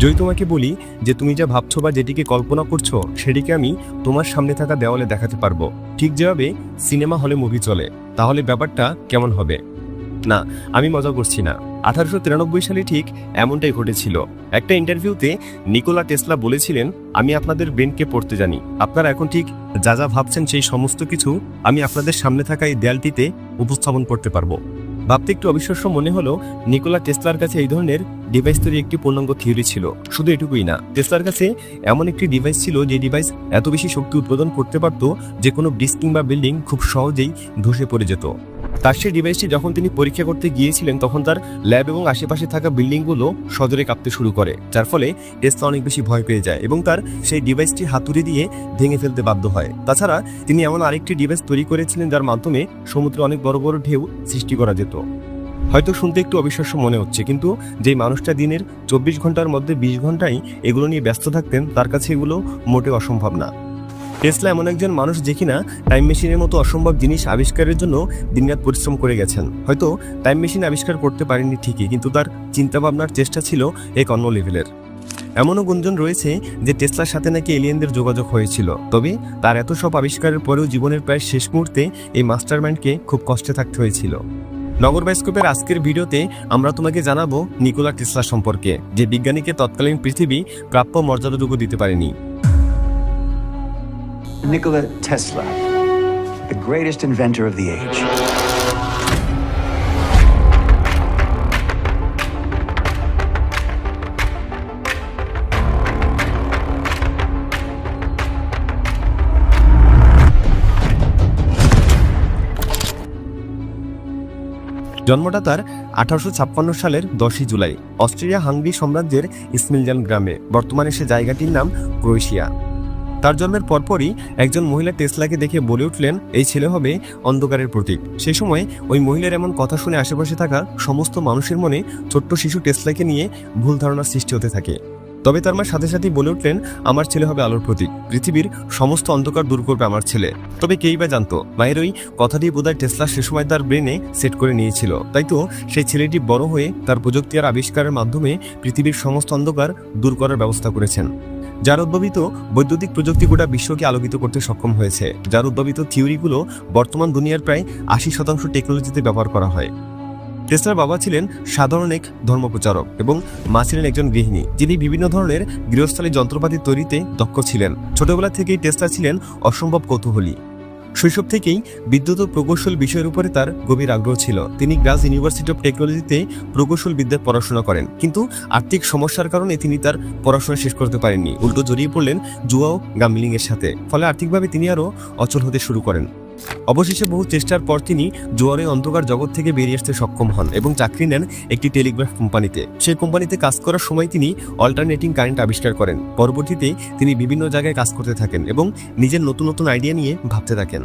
যদি তোমাকে বলি যে তুমি যা ভাবছো বা যেটিকে কল্পনা করছো সেটিকে আমি তোমার সামনে থাকা দেওয়ালে দেখাতে পারবো, ঠিক যেভাবে সিনেমা হলে মুভি চলে, তাহলে ব্যাপারটা কেমন হবে? না, আমি মজা করছি না। 1893 সালে ঠিক এমনটাই ঘটেছিল। একটা ইন্টারভিউতে নিকোলা টেসলা বলেছিলেন, আমি আপনাদের ব্রেনকে পড়তে জানি। আপনারা এখন ঠিক যা যা ভাবছেন সেই সমস্ত কিছু আমি আপনাদের সামনে থাকা এই দেয়ালটিতে উপস্থাপন করতে পারবো। ভাবতে একটু অবিশ্বাস্য মনে হলো, নিকোলা টেসলার কাছে এই ধরনের ডিভাইস তৈরি একটি পূর্ণাঙ্গ থিওরি ছিল। শুধু এটুকুই না, টেসলার কাছে এমন একটি ডিভাইস ছিল যে ডিভাইস এত বেশি শক্তি উৎপাদন করতে পারত যে কোনো ব্রিজ কিংবা বিল্ডিং খুব সহজেই ধসে পড়ে যেত। তার সেই ডিভাইসটি যখন তিনি পরীক্ষা করতে গিয়েছিলেন তখন তার ল্যাব এবং আশেপাশে থাকা বিল্ডিংগুলো সজোরে কাঁপতে শুরু করে, যার ফলে টেসলা অনেক বেশি ভয় পেয়ে যায় এবং তার সেই ডিভাইসটি হাতুড়ি দিয়ে ভেঙে ফেলতে বাধ্য হয়। তাছাড়া তিনি এমন আরেকটি ডিভাইস তৈরি করেছিলেন যার মাধ্যমে সমুদ্রে অনেক বড় বড় ঢেউ সৃষ্টি করা যেত। হয়তো শুনতে একটু অবিশ্বাস্য মনে হচ্ছে, কিন্তু যেই মানুষটা দিনের 24 ঘন্টার মধ্যে 20 ঘন্টাই এগুলো নিয়ে ব্যস্ত থাকতেন, তার কাছে এগুলো মোটেও অসম্ভব না। টেসলা এমন একজন মানুষ যে কিনা টাইম মেশিনের মতো অসম্ভব জিনিস আবিষ্কারের জন্য দিনরাত পরিশ্রম করে গেছেন। হয়তো টাইম মেশিন আবিষ্কার করতে পারেননি ঠিকই, কিন্তু তার চিন্তাভাবনার চেষ্টা ছিল এক অন্য লেভেলের। এমনও গুঞ্জন রয়েছে যে টেসলার সাথে নাকি এলিয়েনদের যোগাযোগ হয়েছিল। তবে তার এত সব আবিষ্কারের পরেও জীবনের প্রায় শেষ মুহূর্তে এই মাস্টারমাইন্ডকে খুব কষ্টে থাকতে হয়েছিল। নগর বায়োস্কোপের আজকের ভিডিওতে আমরা তোমাকে জানাবো নিকোলা টেসলা সম্পর্কে, যে বিজ্ঞানীকে তৎকালীন পৃথিবী প্রাপ্য মর্যাদাটুকু দিতে পারেনি। Nikola Tesla, the greatest inventor of the age. জন্মটা তার 1856 সালের 10 জুলাই অস্ট্রিয়া হাঙ্গরি সাম্রাজ্যের স্মিলজান গ্রামে। বর্তমানে সে জায়গাটির নাম ক্রোয়েশিয়া। তার জন্মের পরপরই একজন মহিলা টেসলাকে দেখে বলে উঠলেন, এই ছেলে হবে অন্ধকারের প্রতীক। সেই সময় ওই মহিলার এমন কথা শুনে আশেপাশে থাকা সমস্ত মানুষের মনে ছোট্ট শিশু টেসলাকে নিয়ে ভুল ধারণার সৃষ্টি হতে থাকে। তবে তার মা সাথে সাথেই বলে উঠলেন, আমার ছেলে হবে আলোর প্রতীক, পৃথিবীর সমস্ত অন্ধকার দূর করবে আমার ছেলে। তবে কেই বা জানতো, মায়ের ওই কথাটি বোধহয় টেসলা সে সময় তার ব্রেনে সেট করে নিয়েছিল। তাই তো সেই ছেলেটি বড় হয়ে তার প্রযুক্তি আর আবিষ্কারের মাধ্যমে পৃথিবীর সমস্ত অন্ধকার দূর করার ব্যবস্থা করেছেন। যার উদ্ভাবিত বৈদ্যুতিক প্রযুক্তি গোটা বিশ্বকে আলোকিত করতে সক্ষম হয়েছে। যার উদ্ভাবিত থিওরিগুলো বর্তমান দুনিয়ার প্রায় 80% টেকনোলজিতে ব্যবহার করা হয়। টেসলার বাবা ছিলেন সাধারণ এক ধর্মপ্রচারক এবং মা ছিলেন একজন গৃহিণী, যিনি বিভিন্ন ধরনের গৃহস্থালী যন্ত্রপাতি তৈরিতে দক্ষ ছিলেন। ছোটবেলা থেকেই টেসলা ছিলেন অসম্ভব কৌতূহলী। শৈশব থেকেই বিদ্যুৎ ও প্রকৌশল বিষয়ের উপরে তার গভীর আগ্রহ ছিল। তিনি গ্রাস ইউনিভার্সিটি অফ টেকনোলজিতে প্রকৌশল বিদ্যার পড়াশোনা করেন, কিন্তু আর্থিক সমস্যার কারণে তিনি তার পড়াশোনা শেষ করতে পারেননি। উল্টো জড়িয়ে পড়লেন জুয়া ও গ্যাম্বলিং এর সাথে। ফলে আর্থিকভাবে তিনি আরও অচল হতে শুরু করেন। অবশেষে বহু চেষ্টার পর তিনি জুয়ারের অন্ধকার জগৎ থেকে বেরিয়ে আসতে সক্ষম হন এবং চাকরি নেন একটি টেলিগ্রাফ কোম্পানিতে। সেই কোম্পানিতে কাজ করার সময় তিনি অল্টারনেটিং কারেন্ট আবিষ্কার করেন। পরবর্তীতে তিনি বিভিন্ন জায়গায় কাজ করতে থাকেন এবং নিজের নতুন নতুন আইডিয়া নিয়ে ভাবতে থাকেন।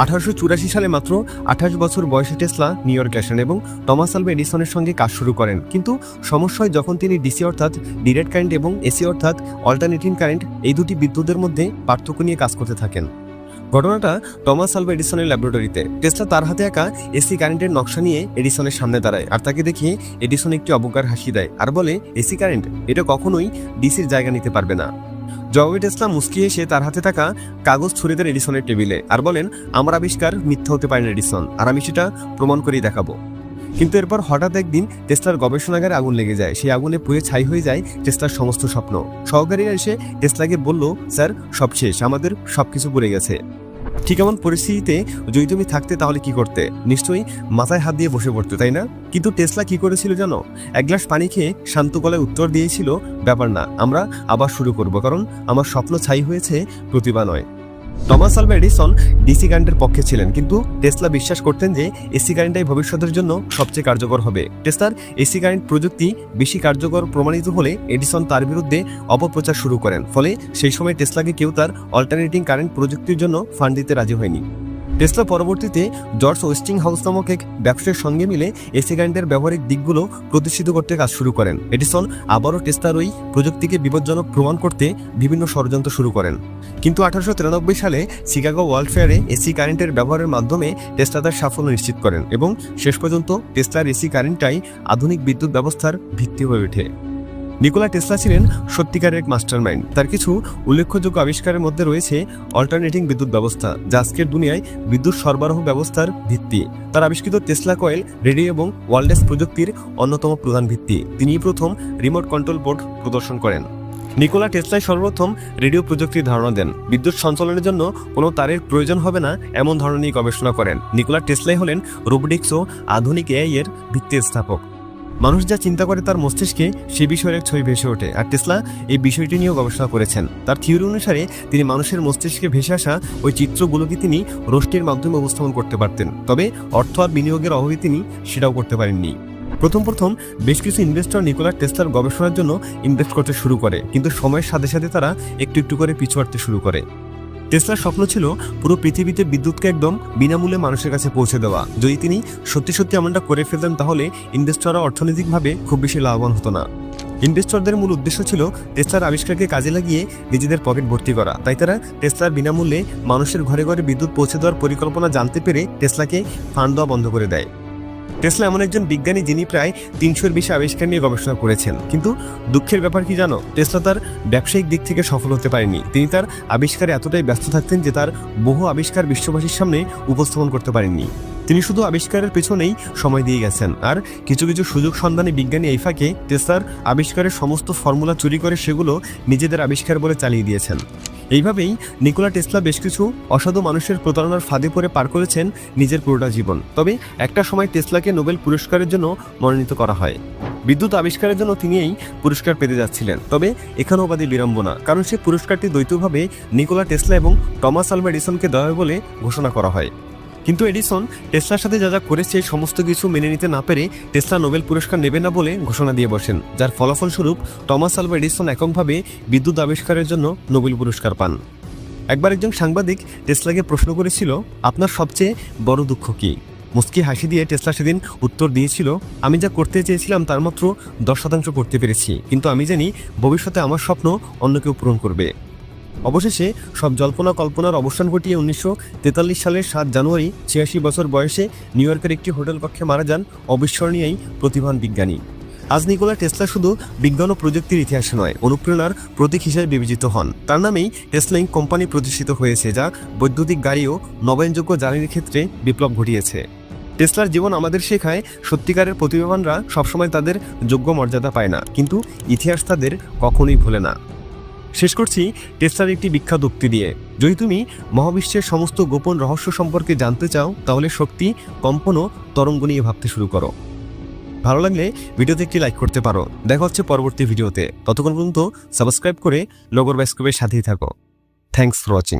1884 সালে মাত্র 28 বছর বয়সে টেসলা নিউ ইয়র্কে আসেন এবং টমাস আলভা এডিসনের সঙ্গে কাজ শুরু করেন। কিন্তু সমস্যা হয় যখন তিনি ডিসি অর্থাৎ ডিরেক্ট কারেন্ট এবং এসি অর্থাৎ অল্টারনেটিং কারেন্ট, এই দুটি বিদ্যুতের মধ্যে পার্থক্য নিয়ে কাজ করতে থাকেন। ঘটনাটা টমাস আলভা এডিসনের ল্যাবরেটরিতে। টেসলা তার হাতে একা এসি কারেন্টের নকশা নিয়ে এডিসনের সামনে দাঁড়ায়, আর তাকে দেখিয়ে এডিসন একটি অবজ্ঞার হাসি দেয় আর বলে, এসি কারেন্ট এটা কখনোই ডিসির জায়গা নিতে পারবে না। জবাবে টেসলা মুস্কি হেসে তার হাতে থাকা কাগজ ছুঁড়ে দেন এডিসনের টেবিলে আর বলেন, আমার আবিষ্কার মিথ্যা হতে পারে না এডিসন, আর আমি সেটা প্রমাণ করেই দেখাবো। কিন্তু এরপর হঠাৎ একদিন টেসলার গবেষণাগারে আগুন লেগে যায়। সেই আগুনে পুড়ে ছাই হয়ে যায় টেসলার সমস্ত স্বপ্ন। সহকারীরা এসে টেসলাকে বলল, স্যার সব শেষ, আমাদের সবকিছু পুড়ে গেছে। ঠিক এমন পরিস্থিতিতে যদি তুমি থাকতে তাহলে কি করতে? নিশ্চয়ই মাথায় হাত দিয়ে বসে পড়তে, তাই না? কিন্তু টেসলা কি করেছিল জানো? এক গ্লাস পানি খেয়ে শান্ত গলায় উত্তর দিয়েছিল, ব্যাপার না, আমরা আবার শুরু করব, কারণ আমার স্বপ্ন ছাই হয়েছে, প্রতিভা নয়। টমাস আলভা এডিসন ডিসি কারেন্টের পক্ষে ছিলেন, কিন্তু টেসলা বিশ্বাস করতেন যে এসি কারেন্টটাই ভবিষ্যতের জন্য সবচেয়ে কার্যকর হবে। টেসলার এসি কারেন্ট প্রযুক্তি বেশি কার্যকর প্রমাণিত হলে এডিসন তার বিরুদ্ধে অপপ্রচার শুরু করেন। ফলে সেই সময় টেসলাকে কেউ তার অল্টারনেটিং কারেন্ট প্রযুক্তির জন্য ফান্ড দিতে রাজি হয়নি। টেসলা পরবর্তীতে জর্জ ওয়েস্টিং হাউস নামক এক ব্যবসায়ীর সঙ্গে মিলে এসি কারেন্টের ব্যবহারিক দিকগুলো প্রতিষ্ঠিত করতে কাজ শুরু করেন। এডিসন আবারও টেসলার ওই প্রযুক্তিকে বিপজ্জনক প্রমাণ করতে বিভিন্ন ষড়যন্ত্র শুরু করেন। কিন্তু 1893 সালে শিকাগো ওয়ার্ল্ড ফেয়ারে এসি কারেন্টের ব্যবহারের মাধ্যমে টেসলা তার সাফল্য নিশ্চিত করেন এবং শেষ পর্যন্ত টেসলার এসি কারেন্টটাই আধুনিক বিদ্যুৎ ব্যবস্থার ভিত্তি হয়ে ওঠে। নিকোলা টেসলা ছিলেন সত্যিকারের এক মাস্টারমাইন্ড। তার কিছু উল্লেখযোগ্য আবিষ্কারের মধ্যে রয়েছে অল্টারনেটিং বিদ্যুৎ ব্যবস্থা, যা আজকের দুনিয়ায় বিদ্যুৎ সরবরাহ ব্যবস্থার ভিত্তি। তার আবিষ্কৃত টেসলা কয়েল, রেডিও এবং ওয়ারলেস প্রযুক্তির অন্যতম প্রধান ভিত্তি। তিনিই প্রথম রিমোট কন্ট্রোল বোর্ড প্রদর্শন করেন। নিকোলা টেসলাই সর্বপ্রথম রেডিও প্রযুক্তির ধারণা দেন। বিদ্যুৎ সঞ্চালনের জন্য কোনো তারের প্রয়োজন হবে না এমন ধরনের নিয়ে গবেষণা করেন। নিকোলা টেসলাই হলেন রোবোটিক্স ও আধুনিক এআই এর ভিত্তির স্থাপক। মানুষ যা চিন্তা করে তার মস্তিষ্কে সে বিষয়ের এক ছবি ভেসে ওঠে, আর টেসলা এই বিষয়টি নিয়েও গবেষণা করেছেন। তার থিওরি অনুসারে তিনি মানুষের মস্তিষ্কে ভেসে আসা ওই চিত্রগুলোকে তিনি রশ্মির মাধ্যমে উপস্থাপন করতে পারতেন। তবে অর্থ আর বিনিয়োগের অভাবে তিনি সেটাও করতে পারেননি। প্রথম বেশ কিছু ইনভেস্টর নিকোলা টেসলার গবেষণার জন্য ইনভেস্ট করতে শুরু করে, কিন্তু সময়ের সাথে সাথে তারা একটু একটু করে পিছু হটতে শুরু করে। টেসলার স্বপ্ন ছিল পুরো পৃথিবীতে বিদ্যুৎকে একদম বিনামূল্যে মানুষের কাছে পৌঁছে দেওয়া। যদি তিনি সত্যি সত্যি এমনটা করে ফেলতেন তাহলে ইনভেস্টররা অর্থনৈতিকভাবে খুব বেশি লাভবান হতো না। ইনভেস্টরদের মূল উদ্দেশ্য ছিল টেসলার আবিষ্কারকে কাজে লাগিয়ে নিজেদের পকেট ভর্তি করা। তাই তারা টেসলার বিনামূল্যে মানুষের ঘরে ঘরে বিদ্যুৎ পৌঁছে দেওয়ার পরিকল্পনা জানতে পেরে টেসলাকে ফান্ড দেওয়া বন্ধ করে দেয়। টেসলা এমন একজন বিজ্ঞানী যিনি প্রায় 300-এর বেশি আবিষ্কার নিয়ে গবেষণা করেছেন, কিন্তু দুঃখের ব্যাপার কি জানো, টেসলা তার ব্যবসায়িক দিক থেকে সফল হতে পারেনি। তিনি তার আবিষ্কারে এতটাই ব্যস্ত থাকতেন যে তার বহু আবিষ্কার বিশ্ববাসীর সামনে উপস্থাপন করতে পারেননি। তিনি শুধু আবিষ্কারের পেছনেই সময় দিয়ে গেছেন, আর কিছু কিছু সুযোগ সন্ধানী বিজ্ঞানী এই ফাঁকে টেসলার আবিষ্কারের সমস্ত ফর্মুলা চুরি করে সেগুলো নিজেদের আবিষ্কার বলে চালিয়ে দিয়েছেন। এইভাবেই নিকোলা টেসলা বেশ কিছু অসাধু মানুষের প্রতারণার ফাঁদে পড়ে পার করেছেন নিজের পুরোটা জীবন। তবে একটা সময় টেসলাকে নোবেল পুরস্কারের জন্য মনোনীত করা হয়। বিদ্যুৎ আবিষ্কারের জন্য তিনি এই পুরস্কার পেতে যাচ্ছিলেন, তবে এখানেও বাদে বিড়ম্বনা, কারণ সেই পুরস্কারটি দ্বৈতভাবে নিকোলা টেসলা এবং টমাস আলভা এডিসনকে দেওয়া হয় বলে ঘোষণা করা হয়। কিন্তু এডিসন টেসলার সাথে যা যা করেছে সমস্ত কিছু মেনে নিতে না পেরে টেসলা নোবেল পুরস্কার নেবে না বলে ঘোষণা দিয়ে বসেন, যার ফলাফলস্বরূপ টমাস আলভা এডিসন এককভাবে বিদ্যুৎ আবিষ্কারের জন্য নোবেল পুরস্কার পান। একবার একজন সাংবাদিক টেসলাকে প্রশ্ন করেছিল, আপনার সবচেয়ে বড় দুঃখ কী? মুস্কি হাসি দিয়ে টেসলা সেদিন উত্তর দিয়েছিল, আমি যা করতে চেয়েছিলাম তার মাত্র 10% করতে পেরেছি, কিন্তু আমি জানি ভবিষ্যতে আমার স্বপ্ন অন্য কেউ পূরণ করবে। অবশেষে সব জল্পনা কল্পনার অবসান ঘটিয়ে 1943 সালের 7 জানুয়ারি 86 বছর বয়সে নিউ ইয়র্কের একটি হোটেল কক্ষে মারা যান অবিস্মরণীয় এই প্রতিভান বিজ্ঞানী। আজ নিকোলা টেসলা শুধু বিজ্ঞান ও প্রযুক্তির ইতিহাসে নয়, অনুপ্রেরণার প্রতীক হিসেবে বিবেচিত হন। তার নামেই টেসলা ইনক কোম্পানি প্রতিষ্ঠিত হয়েছে, যা বৈদ্যুতিক গাড়ি ও নবায়নযোগ্য জ্বালানির ক্ষেত্রে বিপ্লব ঘটিয়েছে। টেসলার জীবন আমাদের শেখায় সত্যিকারের প্রতিভাবানরা সবসময় তাদের যোগ্য মর্যাদা পায় না, কিন্তু ইতিহাস তাদের কখনোই ভোলে না। শেষ করছি টেসলার একটি বিখ্যাত উক্তি দিয়ে, যদি তুমি মহাবিশ্বের সমস্ত গোপন রহস্য সম্পর্কে জানতে চাও তাহলে শক্তি, কম্পন ও তরঙ্গ নিয়ে ভাবতে শুরু করো। ভালো লাগলে ভিডিওতে একটি লাইক করতে পারো। দেখা হচ্ছে পরবর্তী ভিডিওতে। ততক্ষণ পর্যন্ত সাবস্ক্রাইব করে লগর বাস্কোপের সাথেই থাকো। Thanks for watching.